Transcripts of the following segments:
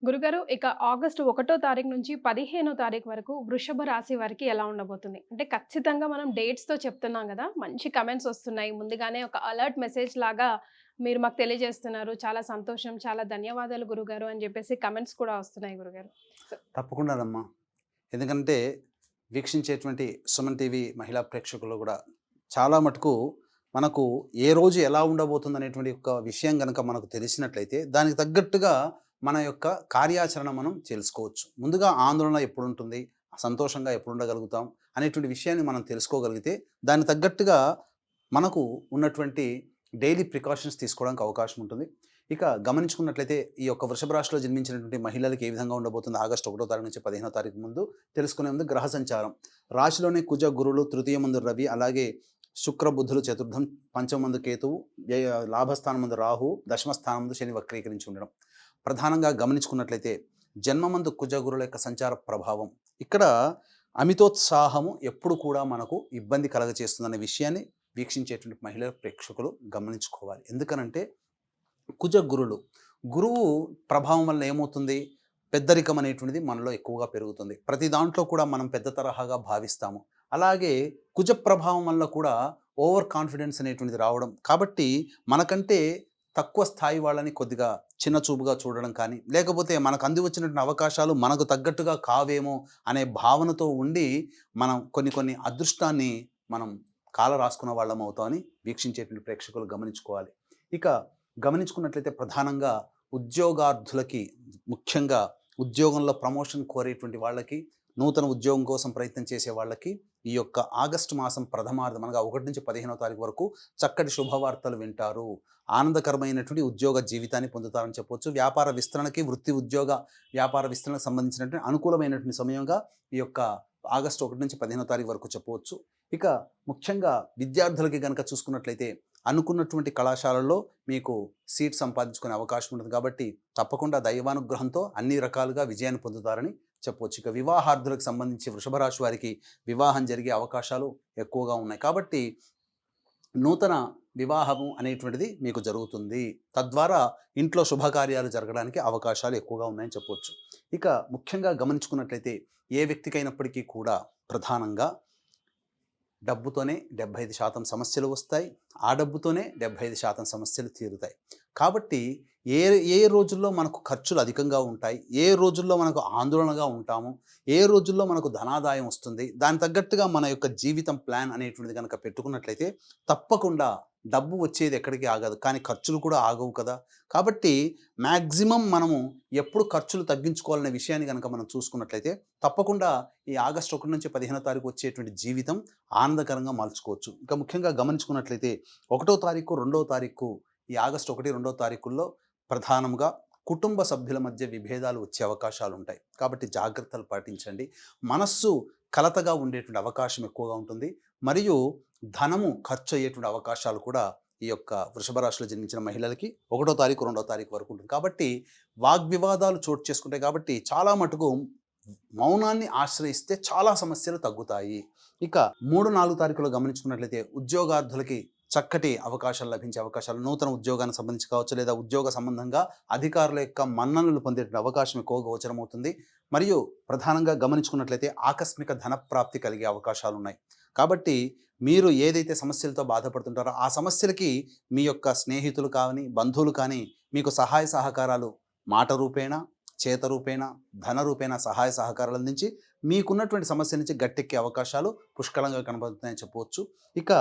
గురుగారు ఇక ఆగస్టు 1 తారీఖు నుంచి 15 తారీఖు వరకు వృషభ రాశి వారికి ఎలా ఉండబోతుంది? అంటే ఖచ్చితంగా మనం డేట్స్‌తో చెప్తున్నాం గదా! మంచి కామెంట్స్ వస్తున్నాయి. ముందుగానే ఒక అలర్ట్ మెసేజ్ లాగా మీరు మాకు తెలియజేస్తున్నారు. చాలా సంతోషం. చాలా ధన్యవాదాలు గురుగారు అని జెప్పేసి కామెంట్స్ కూడా వస్తున్నాయి గురుగారు. సో తప్పకుండానమ్మా. ఎందుకంటే వీక్షించేటువంటి సుమన్ టీవీ మహిళా ప్రేక్షకులు గూడా చాలా మటుకు మనకు ఏ రోజు ఎలా ఉండబోతుందనేటువంటి ఒక విషయం గనక మనకు తెలిసినట్లయితే, దానికి తగ్గట్టుగా మన యొక్క కార్యాచరణ మనం తెలుసుకోవచ్చు. ముందుగా ఆందోళన ఎప్పుడుంటుంది, సంతోషంగా ఎప్పుడుండగలుగుతాం అనేటువంటి విషయాన్ని మనం తెలుసుకోగలిగితే, దానికి తగ్గట్టుగా మనకు ఉన్నటువంటి డైలీ ప్రికాషన్స్ తీసుకోవడానికి అవకాశం ఉంటుంది. ఇక గమనించుకున్నట్లయితే ఈ యొక్క వృషభ రాశిలో జన్మించినటువంటి మహిళలకి ఏ విధంగా ఉండబోతుంది ఆగస్టు 1 తారీఖు నుంచి 15 తారీఖు ముందు తెలుసుకునే ముందు గ్రహ సంచారం. రాశిలోనే కుజ, గురులు, తృతీయ మందు రవి, అలాగే శుక్ర, బుధులు చతుర్థం, పంచమందు కేతువు, లాభస్థానం మందు రాహు, దశమ స్థానం మందు శని వక్రీకరించి ఉండడం. ప్రధానంగా గమనించుకున్నట్లయితే జన్మమందు కుజ, గురుల యొక్క సంచార ప్రభావం ఇక్కడ అమితోత్సాహము ఎప్పుడు కూడా మనకు ఇబ్బంది కలగచేస్తుందనే విషయాన్ని వీక్షించేటువంటి మహిళా ప్రేక్షకులు గమనించుకోవాలి. ఎందుకనంటే కుజ గురులు, గురువు ప్రభావం వల్ల ఏమవుతుంది, పెద్దరికం అనేటువంటిది మనలో ఎక్కువగా పెరుగుతుంది. ప్రతి దాంట్లో కూడా మనం పెద్ద తరహాగా భావిస్తాము. అలాగే కుజ ప్రభావం వల్ల కూడా ఓవర్ కాన్ఫిడెన్స్ అనేటువంటిది రావడం. కాబట్టి మనకంటే తక్కువ స్థాయి వాళ్ళని కొద్దిగా చిన్న చూపుగా చూడడం కానీ, లేకపోతే మనకు అంది వచ్చినటువంటి అవకాశాలు మనకు తగ్గట్టుగా కావేమో అనే భావనతో ఉండి మనం కొన్ని అదృష్టాన్ని మనం కాల రాసుకున్న వాళ్ళం అవుతామని వీక్షించేటువంటి ప్రేక్షకులు గమనించుకోవాలి. ఇక గమనించుకున్నట్లయితే ప్రధానంగా ఉద్యోగార్థులకి, ముఖ్యంగా ఉద్యోగంలో ప్రమోషన్ కోరేటువంటి వాళ్ళకి, నూతన ఉద్యోగం కోసం ప్రయత్నం చేసే వాళ్ళకి ఈ యొక్క ఆగస్టు మాసం ప్రథమార్థం అనగా 1 నుంచి 15వ తారీఖు వరకు చక్కటి శుభవార్తలు వింటారు. ఆనందకరమైనటువంటి ఉద్యోగ జీవితాన్ని పొందుతారని చెప్పొచ్చు. వ్యాపార విస్తరణకి, వృత్తి ఉద్యోగ వ్యాపార విస్తరణకు సంబంధించినటువంటి అనుకూలమైనటువంటి సమయంగా ఈ యొక్క ఆగస్టు 1 నుంచి 15వ తారీఖు వరకు చెప్పవచ్చు. ఇక ముఖ్యంగా విద్యార్థులకి గనక చూసుకున్నట్లయితే అనుకున్నటువంటి కళాశాలల్లో మీకు సీట్ సంపాదించుకునే అవకాశం ఉంటుంది. కాబట్టి తప్పకుండా దైవానుగ్రహంతో అన్ని రకాలుగా విజయాన్ని పొందుతారని చెప్పవచ్చు. ఇక వివాహార్థులకు సంబంధించి వృషభ రాశి వారికి వివాహం జరిగే అవకాశాలు ఎక్కువగా ఉన్నాయి. కాబట్టి నూతన వివాహము అనేటువంటిది మీకు జరుగుతుంది. తద్వారా ఇంట్లో శుభకార్యాలు జరగడానికి అవకాశాలు ఎక్కువగా ఉన్నాయని చెప్పవచ్చు. ఇక ముఖ్యంగా గమనించుకున్నట్లయితే ఏ వ్యక్తికైనప్పటికీ కూడా ప్రధానంగా డబ్బుతోనే 75% సమస్యలు వస్తాయి. ఆ డబ్బుతోనే 75% సమస్యలు తీరుతాయి. కాబట్టి ఏ ఏ రోజుల్లో మనకు ఖర్చులు అధికంగా ఉంటాయి, ఏ రోజుల్లో మనకు ఆందోళనగా ఉంటాము, ఏ రోజుల్లో మనకు ధనాదాయం వస్తుంది, దానికి తగ్గట్టుగా మన యొక్క జీవితం ప్లాన్ అనేటువంటిది కనుక పెట్టుకున్నట్లయితే తప్పకుండా డబ్బు వచ్చేది ఎక్కడికి ఆగదు. కానీ ఖర్చులు కూడా ఆగవు కదా! కాబట్టి మ్యాక్సిమం మనము ఎప్పుడు ఖర్చులు తగ్గించుకోవాలనే విషయాన్ని గనక మనం చూసుకున్నట్లయితే తప్పకుండా ఈ ఆగస్టు 1 నుంచి 15వ తారీఖు వచ్చేటువంటి జీవితం ఆనందకరంగా మార్చుకోవచ్చు. ఇంకా ముఖ్యంగా గమనించుకున్నట్లయితే 1వ తారీఖు, 2వ తారీఖు ఈ ఆగస్టు 1, 2వ తారీఖుల్లో ప్రధానంగా కుటుంబ సభ్యుల మధ్య విభేదాలు వచ్చే అవకాశాలు ఉంటాయి. కాబట్టి జాగ్రత్తలు పాటించండి. మనస్సు కలతగా ఉండేటువంటి అవకాశం ఎక్కువగా ఉంటుంది. మరియు ధనము ఖర్చు అయ్యేటువంటి అవకాశాలు కూడా ఈ యొక్క వృషభ రాశిలో జన్మించిన మహిళలకి 1వ తారీఖు, 2వ తారీఖు వరకు ఉంటుంది. కాబట్టి వాగ్వివాదాలు చోటు చేసుకుంటాయి. కాబట్టి చాలా మటుకు మౌనాన్ని ఆశ్రయిస్తే చాలా సమస్యలు తగ్గుతాయి. ఇక 3, 4 తారీఖులో గమనించుకున్నట్లయితే ఉద్యోగార్థులకి చక్కటి అవకాశాలు లభించే అవకాశాలు, నూతన ఉద్యోగానికి సంబంధించి కావచ్చు, లేదా ఉద్యోగ సంబంధంగా అధికారుల యొక్క మన్ననలు పొందే అవకాశం ఎక్కువగా గోచరమవుతుంది. మరియు ప్రధానంగా గమనించుకున్నట్లయితే ఆకస్మిక ధన ప్రాప్తి కలిగే అవకాశాలు ఉన్నాయి. కాబట్టి మీరు ఏదైతే సమస్యలతో బాధపడుతుంటారో ఆ సమస్యలకి మీ యొక్క స్నేహితులు కానీ, బంధువులు కానీ మీకు సహాయ సహకారాలు మాట రూపేణా, చేత రూపేణా, ధన రూపేణా సహాయ సహకారాలు అందించి మీకున్నటువంటి సమస్య నుంచి గట్టెక్కే అవకాశాలు పుష్కలంగా కనబడుతున్నాయని చెప్పవచ్చు. ఇక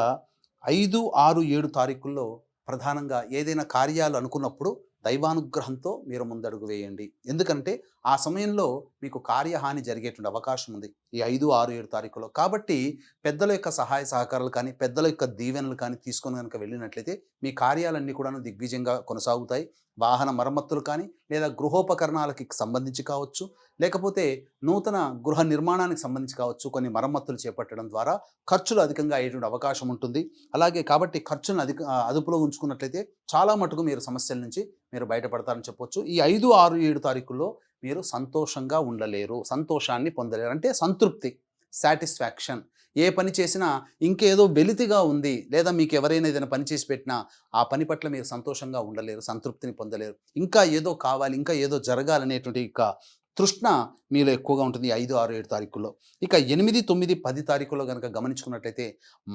5, 6, 7 తారీఖుల్లో ప్రధానంగా ఏదైనా కార్యాలు అనుకున్నప్పుడు దైవానుగ్రహంతో మీరు ముందడుగు వేయండి. ఎందుకంటే ఆ సమయంలో మీకు కార్యహాని జరిగేటువంటి అవకాశం ఉంది ఈ 5, 6, 7 తారీఖులో. కాబట్టి పెద్దల యొక్క సహాయ సహకారాలు కానీ, పెద్దల యొక్క దీవెనలు కానీ తీసుకొని కనుక వెళ్ళినట్లయితే మీ కార్యాలన్నీ కూడాను దిగ్విజయంగా కొనసాగుతాయి. వాహన మరమ్మతులు కానీ, లేదా గృహోపకరణాలకి సంబంధించి కావచ్చు, లేకపోతే నూతన గృహ నిర్మాణానికి సంబంధించి కావచ్చు, కొన్ని మరమ్మతులు చేపట్టడం ద్వారా ఖర్చులు అధికంగా అయ్యేటువంటి అవకాశం ఉంటుంది. అలాగే కాబట్టి ఖర్చులను అదుపులో ఉంచుకున్నట్లయితే చాలా మటుకు మీరు సమస్యల నుంచి మీరు బయటపడతారని చెప్పొచ్చు. ఈ 5, 6, 7 తారీఖుల్లో మీరు సంతోషంగా ఉండలేరు, సంతోషాన్ని పొందలేరు. అంటే సంతృప్తి, సాటిస్ఫాక్షన్ ఏ పని చేసినా ఇంకేదో వెలితిగా ఉంది, లేదా మీకు ఎవరైనా ఏదైనా పని చేసి పెట్టినా ఆ పని పట్ల మీరు సంతోషంగా ఉండలేరు, సంతృప్తిని పొందలేరు. ఇంకా ఏదో కావాలి, ఇంకా ఏదో జరగాలనేటువంటి తృష్ణ మీలో ఎక్కువగా ఉంటుంది 5, 6, 7 తారీఖుల్లో. ఇక 8, 9, 10 తారీఖుల్లో గనక గమనించుకున్నట్లయితే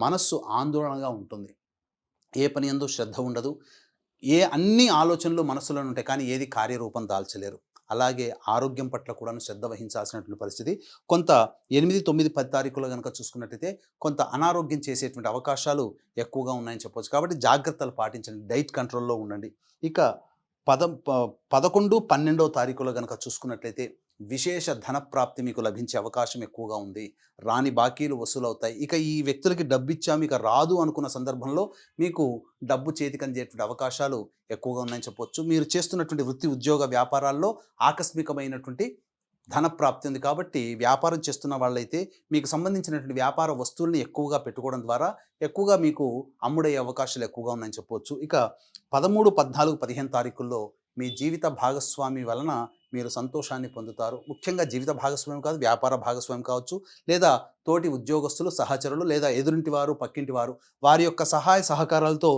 మనస్సు ఆందోళనగా ఉంటుంది. ఏ పని యందు శ్రద్ధ ఉండదు. అన్ని ఆలోచనలు మనస్సులోనే ఉంటాయి, కానీ ఏది కార్యరూపం దాల్చలేరు. అలాగే ఆరోగ్యం పట్ల కూడాను శ్రద్ధ వహించాల్సినటువంటి పరిస్థితి. కొంత 8, 9, 10 తారీఖుల్లో గనక చూసుకున్నట్టయితే కొంత అనారోగ్యం చేసేటువంటి అవకాశాలు ఎక్కువగా ఉన్నాయని చెప్పొచ్చు. కాబట్టి జాగ్రత్తలు పాటించండి. డైట్ కంట్రోల్‌లో ఉండండి. ఇక 11, 12 తారీఖులో గనక చూసుకున్నట్లయితే విశేష ధన ప్రాప్తి మీకు లభించే అవకాశం ఎక్కువగా ఉంది. రాని బాకీలు వసూలవుతాయి. ఇక ఈ వ్యక్తులకి డబ్బిచ్చాము ఇక రాదు అనుకున్న సందర్భంలో మీకు డబ్బు చేతికి అందేటువంటి అవకాశాలు ఎక్కువగా ఉన్నాయని చెప్పొచ్చు. మీరు చేస్తున్నటువంటి వృత్తి, ఉద్యోగ, వ్యాపారాల్లో ఆకస్మికమైనటువంటి ధన ప్రాప్తి ఉంది. కాబట్టి వ్యాపారం చేస్తున్న వాళ్ళైతే మీకు సంబంధించినటువంటి వ్యాపార వస్తువుల్ని ఎక్కువగా పెట్టుకోవడం ద్వారా ఎక్కువగా మీకు అమ్ముడయ్యే అవకాశాలు ఎక్కువగా ఉన్నాయని చెప్పొచ్చు. ఇక 13, 14, 15 తారీఖుల్లో మీ జీవిత భాగస్వామి వలన మీరు సంతోషాన్ని పొందుతారు. ముఖ్యంగా జీవిత భాగస్వామి కాదు, వ్యాపార భాగస్వామి కావచ్చు, లేదా తోటి ఉద్యోగస్తులు, సహచరులు, లేదా ఎదురింటి వారు, పక్కింటి వారు, వారి యొక్క సహాయ సహకారాలతో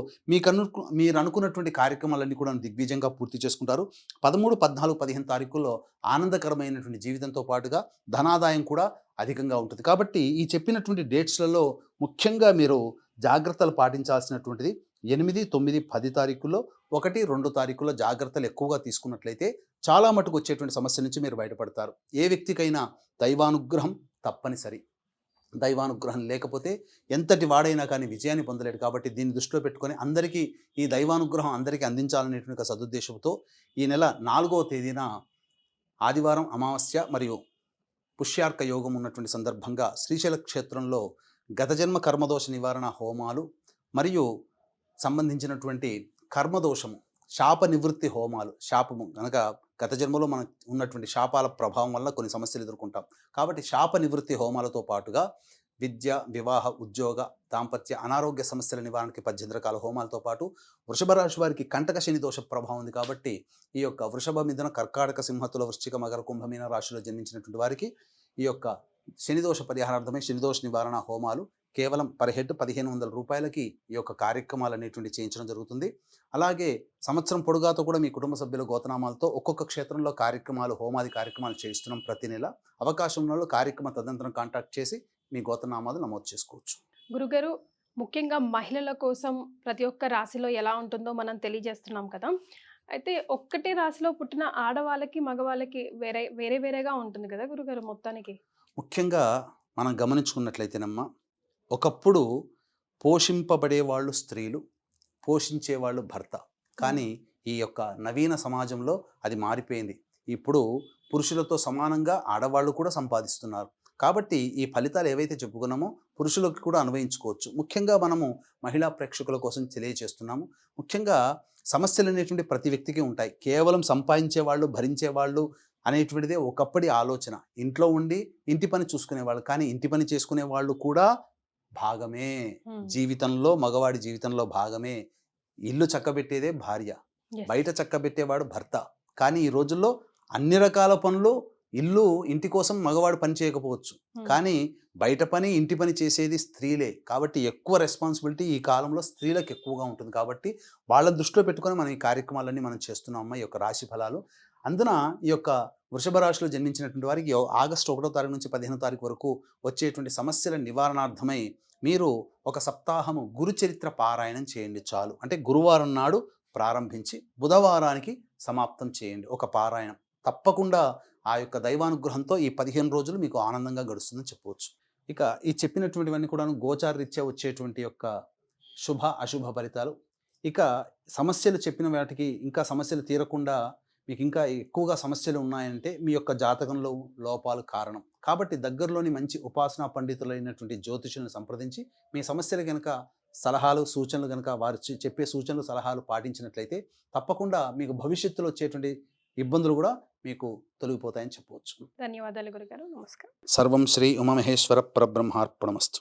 మీరు అనుకున్నటువంటి కార్యక్రమాలన్నీ కూడా దిగ్విజయంగా పూర్తి చేసుకుంటారు. 13, 14, 15 తారీఖుల్లో ఆనందకరమైనటువంటి జీవితంతో పాటుగా ధనాదాయం కూడా అధికంగా ఉంటుంది. కాబట్టి ఈ చెప్పినటువంటి డేట్స్లలో ముఖ్యంగా మీరు జాగ్రత్తలు పాటించాల్సినటువంటిది 8, 9, 10 తారీఖుల్లో, 1, 2 తారీఖుల్లో జాగ్రత్తలు ఎక్కువగా తీసుకున్నట్లయితే చాలా మటుకు వచ్చేటువంటి సమస్య నుంచి మీరు బయటపడతారు. ఏ వ్యక్తికైనా దైవానుగ్రహం తప్పనిసరి. దైవానుగ్రహం లేకపోతే ఎంతటి వాడైనా కానీ విజయాన్ని పొందలేడు. కాబట్టి దీన్ని దృష్టిలో పెట్టుకొని అందరికీ ఈ దైవానుగ్రహం అందరికీ అందించాలనేటువంటి ఒక సదుద్దేశంతో ఈ నెల 4వ తేదీన ఆదివారం అమావాస్య మరియు పుష్యార్క యోగం ఉన్నటువంటి సందర్భంగా శ్రీశైల క్షేత్రంలో గత జన్మ కర్మదోష నివారణ హోమాలు మరియు సంబంధించినటువంటి కర్మదోషము, శాప నివృత్తి హోమాలు. శాపము కనుక గత జన్మలో మనకు ఉన్నటువంటి శాపాల ప్రభావం వల్ల కొన్ని సమస్యలు ఎదుర్కొంటాం. కాబట్టి శాప నివృత్తి హోమాలతో పాటుగా విద్య, వివాహ, ఉద్యోగ, దాంపత్య, అనారోగ్య సమస్యల నివారణకి 18 రకాల హోమాలతో పాటు వృషభ రాశి వారికి కంటక శని దోష ప్రభావం ఉంది. కాబట్టి ఈ యొక్క వృషభ, మిథున, కర్కాటక, సింహతుల, వృశ్చిక, మకర, కుంభమీన రాశిలో జన్మించినటువంటి వారికి ఈ యొక్క శనిదోష పరిహారార్థమై శనిదోష నివారణ హోమాలు కేవలం పర్ హెడ్ 1500 రూపాయలకి ఈ యొక్క కార్యక్రమాలు అనేటువంటి చేయించడం జరుగుతుంది. అలాగే సంవత్సరం పొడుగాతో కూడా మీ కుటుంబ సభ్యుల గోతనామాలతో ఒక్కొక్క క్షేత్రంలో కార్యక్రమాలు, హోమాది కార్యక్రమాలు చేయిస్తున్నాం ప్రతి నెల. అవకాశం ఉన్న వాళ్ళు కార్యక్రమ తదనంతరం కాంటాక్ట్ చేసి మీ గోతనామాలు నమోదు చేసుకోవచ్చు. గురుగారు, ముఖ్యంగా మహిళల కోసం ప్రతి ఒక్క రాశిలో ఎలా ఉంటుందో మనం తెలియజేస్తున్నాం కదా. అయితే ఒక్కటే రాశిలో పుట్టిన ఆడవాళ్ళకి, మగవాళ్ళకి వేరేగా ఉంటుంది కదా గురుగారు మొత్తానికి. ముఖ్యంగా మనం గమనించుకున్నట్లయితేనమ్మా, ఒకప్పుడు పోషింపబడేవాళ్ళు స్త్రీలు, పోషించేవాళ్ళు భర్త. కానీ ఈ యొక్క నవీన సమాజంలో అది మారిపోయింది. ఇప్పుడు పురుషులతో సమానంగా ఆడవాళ్ళు కూడా సంపాదిస్తున్నారు. కాబట్టి ఈ ఫలితాలు ఏవైతే చెప్పుకున్నామో పురుషులకు కూడా అన్వయించుకోవచ్చు. ముఖ్యంగా మనము మహిళా ప్రేక్షకుల కోసం తెలియజేస్తున్నాము. ముఖ్యంగా సమస్యలు అనేటువంటి ప్రతి వ్యక్తికి ఉంటాయి. కేవలం సంపాదించేవాళ్ళు, భరించేవాళ్ళు అనేటువంటిదే ఒకప్పటి ఆలోచన. ఇంట్లో ఉండి ఇంటి పని చూసుకునేవాళ్ళు, కానీ ఇంటి పని చేసుకునే వాళ్ళు కూడా భాగమే. జీవితంలో, మగవాడి జీవితంలో భాగమే. ఇల్లు చక్కబెట్టేదే భార్య, బయట చక్కబెట్టేవాడు భర్త. కానీ ఈ రోజుల్లో అన్ని రకాల పనులు, ఇల్లు, ఇంటి కోసం మగవాడు పని చేయకపోవచ్చు, కానీ బయట పని, ఇంటి పని చేసేది స్త్రీలే. కాబట్టి ఎక్కువ రెస్పాన్సిబిలిటీ ఈ కాలంలో స్త్రీలకు ఎక్కువగా ఉంటుంది. కాబట్టి వాళ్ళ దృష్టిలో పెట్టుకొని మనం ఈ కార్యక్రమాలన్నీ మనం చేస్తున్నాం. ఈ యొక్క రాశి ఫలాలు అందున ఈ యొక్క వృషభ రాశిలో జన్మించినటువంటి వారికి ఆగస్టు 1వ తారీఖు నుంచి 15వ తారీఖు వరకు వచ్చేటువంటి సమస్యల నివారణార్థమై మీరు ఒక సప్తాహము గురు చరిత్ర పారాయణం చేయండి చాలు. అంటే గురువారం నాడు ప్రారంభించి బుధవారానికి సమాప్తం చేయండి ఒక పారాయణం. తప్పకుండా ఆ యొక్క దైవానుగ్రహంతో ఈ 15 రోజులు మీకు ఆనందంగా గడుస్తుందని చెప్పవచ్చు. ఇక ఈ చెప్పినటువంటివన్నీ కూడా గోచార రీత్యా వచ్చేటువంటి యొక్క శుభ అశుభ ఫలితాలు. ఇక సమస్యలు చెప్పిన వాటికి ఇంకా సమస్యలు తీరకుండా మీకు ఇంకా ఎక్కువగా సమస్యలు ఉన్నాయంటే మీ యొక్క జాతకంలో లోపాలు కారణం. కాబట్టి దగ్గరలోని మంచి ఉపాసనా పండితులైనటువంటి జ్యోతిషులను సంప్రదించి మీ సమస్యలు కనుక సలహాలు, సూచనలు కనుక వారు చెప్పే సూచనలు, సలహాలు పాటించినట్లయితే తప్పకుండా మీకు భవిష్యత్తులో వచ్చేటువంటి ఇబ్బందులు కూడా మీకు తొలగిపోతాయని చెప్పవచ్చు. ధన్యవాదాలు గురుగారు. నమస్కారం. సర్వం శ్రీ ఉమామహేశ్వర పరబ్రహ్మార్పణమస్తు.